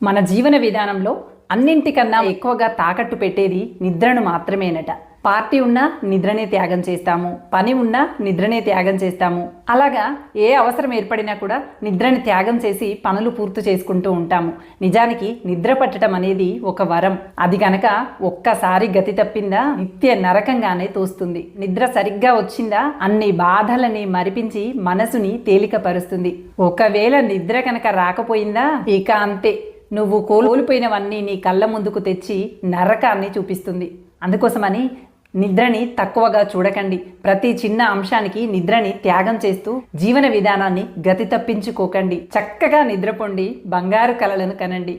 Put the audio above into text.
మన జీవన విధానంలో అన్నింటికన్నా ఎక్కువగా తాకట్టు పెట్టేది నిద్రను మాత్రమేనట. పార్టీ ఉన్నా నిద్రనే త్యాగం చేస్తాము, పని ఉన్నా నిద్రనే త్యాగం చేస్తాము. అలాగా ఏ అవసరం ఏర్పడినా కూడా నిద్రని త్యాగం చేసి పనులు పూర్తి చేసుకుంటూ ఉంటాము. నిజానికి నిద్ర పట్టడం అనేది ఒక వరం. అది గనక ఒక్కసారి గతి తప్పిందా నిత్య నరకంగానే తోస్తుంది. నిద్ర సరిగ్గా వచ్చిందా అన్ని బాధలని మరిపించి మనసుని తేలికపరుస్తుంది. ఒకవేళ నిద్ర కనుక రాకపోయిందా ఇక అంతే, నువ్వు కోల్పోయినవన్నీ నీ కళ్ళ ముందుకు తెచ్చి నరకాన్ని చూపిస్తుంది. అందుకోసమని నిద్రని తక్కువగా చూడకండి. ప్రతి చిన్న అంశానికి నిద్రని త్యాగం చేస్తూ జీవన విధానాన్ని గతి తప్పించుకోకండి. చక్కగా నిద్రపోండి, బంగారు కలలను కనండి.